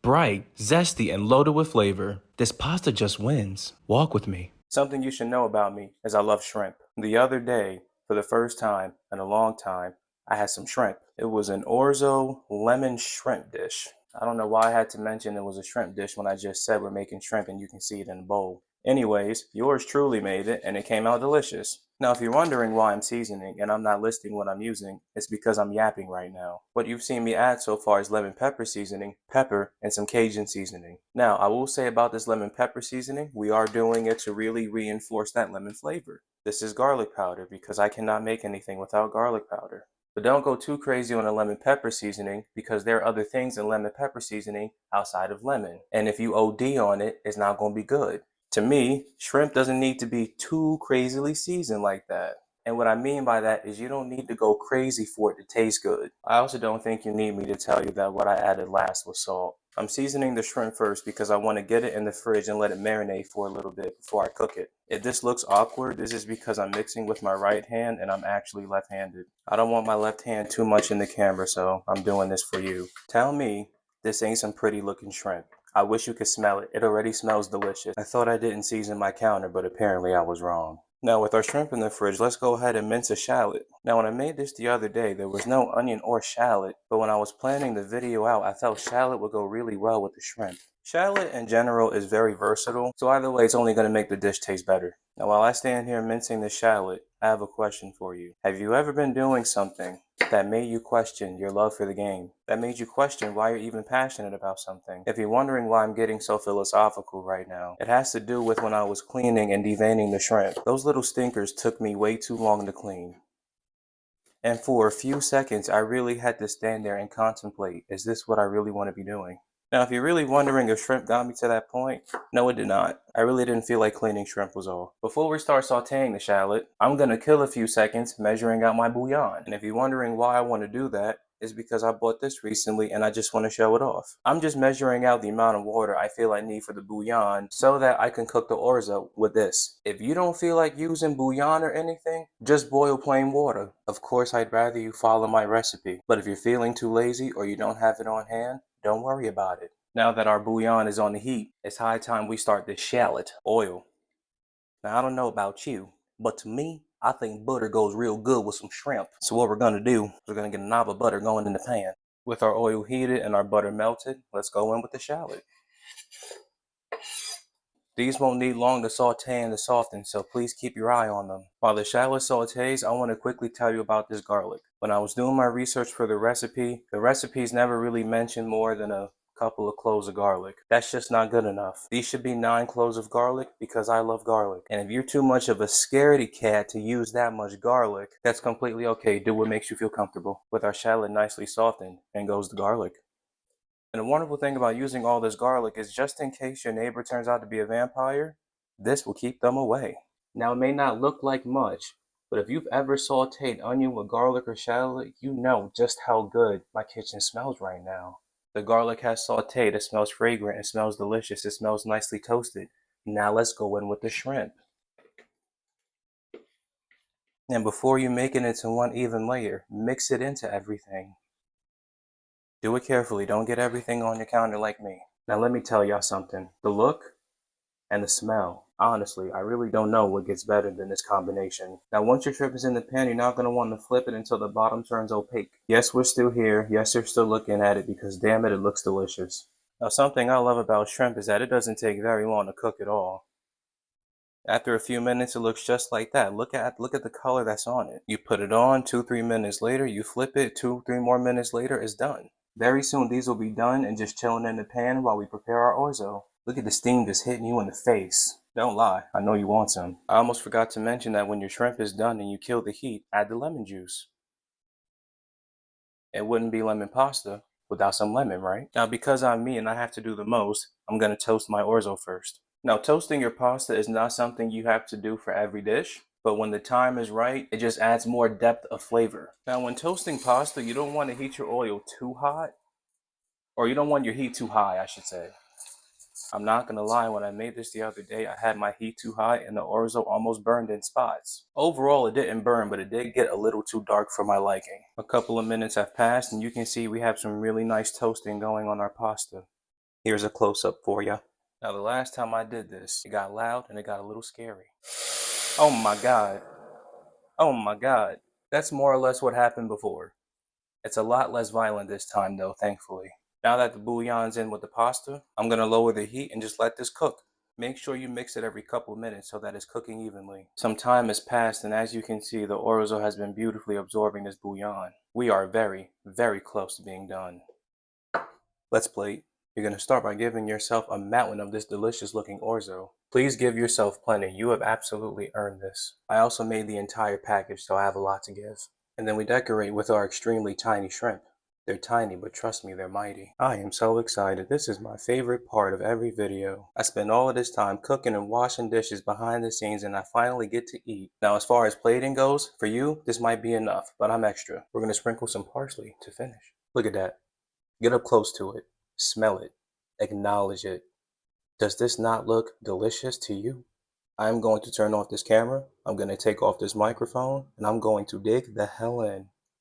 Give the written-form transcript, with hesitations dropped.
Bright, zesty, and loaded with flavor, this pasta just wins. Walk with me. Something you should know about me is I love shrimp. The other day, for the first time in a long time, I had some shrimp. It was an Orzo lemon shrimp dish. I don't know why I had to mention it was a shrimp dish when I just said we're making shrimp and you can see it in a bowl. Anyways, yours truly made it and it came out delicious. Now, if you're wondering why I'm seasoning and I'm not listing what I'm using, it's because I'm yapping right now. What you've seen me add so far is lemon pepper seasoning, pepper, and some Cajun seasoning. Now, I will say about this lemon pepper seasoning, we are doing it to really reinforce that lemon flavor. This is garlic powder because I cannot make anything without garlic powder. But don't go too crazy on a lemon pepper seasoning because there are other things in lemon pepper seasoning outside of lemon. And if you OD on it, it's not going to be good. To me, shrimp doesn't need to be too crazily seasoned like that. And what I mean by that is you don't need to go crazy for it to taste good. I also don't think you need me to tell you that what I added last was salt. I'm seasoning the shrimp first because I want to get it in the fridge and let it marinate for a little bit before I cook it. If this looks awkward, this is because I'm mixing with my right hand and I'm actually left-handed. I don't want my left hand too much in the camera, so I'm doing this for you. Tell me this ain't some pretty looking shrimp. I wish you could smell it. It already smells delicious. I thought I didn't season my counter, but apparently I was wrong. Now with our shrimp in the fridge, let's go ahead and mince a shallot. Now when I made this the other day, there was no onion or shallot, but when I was planning the video out, I felt shallot would go really well with the shrimp. Shallot in general is very versatile, so either way it's only going to make the dish taste better. Now while I stand here mincing the shallot, I have a question for you. Have you ever been doing something that made you question your love for the game? That made you question why you're even passionate about something? If you're wondering why I'm getting so philosophical right now, it has to do with when I was cleaning and deveining the shrimp. Those little stinkers took me way too long to clean. And for a few seconds, I really had to stand there and contemplate, is this what I really want to be doing? Now, if you're really wondering if shrimp got me to that point, no, it did not. I really didn't feel like cleaning shrimp was all. Before we start sauteing the shallot, I'm gonna kill a few seconds measuring out my bouillon. And if you're wondering why I want to do that, is because I bought this recently and I just want to show it off. I'm just measuring out the amount of water I feel I need for the bouillon so that I can cook the orzo with this. If you don't feel like using bouillon or anything, just boil plain water. Of course, I'd rather you follow my recipe. But if you're feeling too lazy or you don't have it on hand, don't worry about it. Now that our bouillon is on the heat, it's high time we start this shallot oil. Now, I don't know about you, but to me, I think butter goes real good with some shrimp. So what we're gonna do is we're gonna get a knob of butter going in the pan. With our oil heated and our butter melted, let's go in with the shallot. These won't need long to saute and to soften, so please keep your eye on them. While the shallot sautés, I want to quickly tell you about this garlic. When I was doing my research for the recipes never really mentioned more than a couple of cloves of garlic. That's just not good enough. These should be 9 cloves of garlic because I love garlic. And if you're too much of a scaredy cat to use that much garlic, that's completely okay. Do what makes you feel comfortable. With our shallot nicely softened, in goes the garlic. And the wonderful thing about using all this garlic is just in case your neighbor turns out to be a vampire, this will keep them away. Now, it may not look like much, but if you've ever sauteed onion with garlic or shallot, you know just how good my kitchen smells right now. The garlic has sauteed, it smells fragrant, it smells delicious, it smells nicely toasted. Now let's go in with the shrimp. And before you make it into one even layer, mix it into everything. Do it carefully, don't get everything on your counter like me. Now let me tell y'all something. The look and the smell. Honestly, I really don't know what gets better than this combination. Now once your shrimp is in the pan, you're not going to want to flip it until the bottom turns opaque. Yes, we're still here. Yes, you're still looking at it because damn it, it looks delicious. Now something I love about shrimp is that it doesn't take very long to cook at all. After a few minutes, it looks just like that. Look at the color that's on it. You put it on, 2-3 minutes later, you flip it, 2-3 more minutes later, it's done. Very soon these will be done and just chilling in the pan while we prepare our orzo. Look at the steam just hitting you in the face. Don't lie, I know you want some. I almost forgot to mention that when your shrimp is done and you kill the heat, add the lemon juice. It wouldn't be lemon pasta without some lemon, right? Now because I'm me and I have to do the most, I'm gonna toast my orzo first. Now toasting your pasta is not something you have to do for every dish, but when the time is right, it just adds more depth of flavor. Now when toasting pasta, you don't want to heat your oil too hot, or you don't want your heat too high, I should say. I'm not gonna lie, when I made this the other day, I had my heat too high and the orzo almost burned in spots. Overall, it didn't burn, but it did get a little too dark for my liking. A couple of minutes have passed and you can see we have some really nice toasting going on our pasta. Here's a close-up for ya. Now the last time I did this, it got loud and it got a little scary. Oh my God. Oh my God. That's more or less what happened before. It's a lot less violent this time though, thankfully. Now that the bouillon's in with the pasta, I'm gonna lower the heat and just let this cook. Make sure you mix it every couple minutes so that it's cooking evenly. Some time has passed and as you can see, the orzo has been beautifully absorbing this bouillon. We are very, very close to being done. Let's plate. You're going to start by giving yourself a mountain of this delicious looking orzo. Please give yourself plenty. You have absolutely earned this. I also made the entire package, so I have a lot to give. And then we decorate with our extremely tiny shrimp. They're tiny, but trust me, they're mighty. I am so excited. This is my favorite part of every video. I spend all of this time cooking and washing dishes behind the scenes and I finally get to eat. Now as far as plating goes, for you, this might be enough, but I'm extra. We're going to sprinkle some parsley to finish. Look at that. Get up close to it. Smell it. Acknowledge it. Does this not look delicious to you? I'm going to turn off this camera. I'm going to take off this microphone and I'm going to dig the hell in.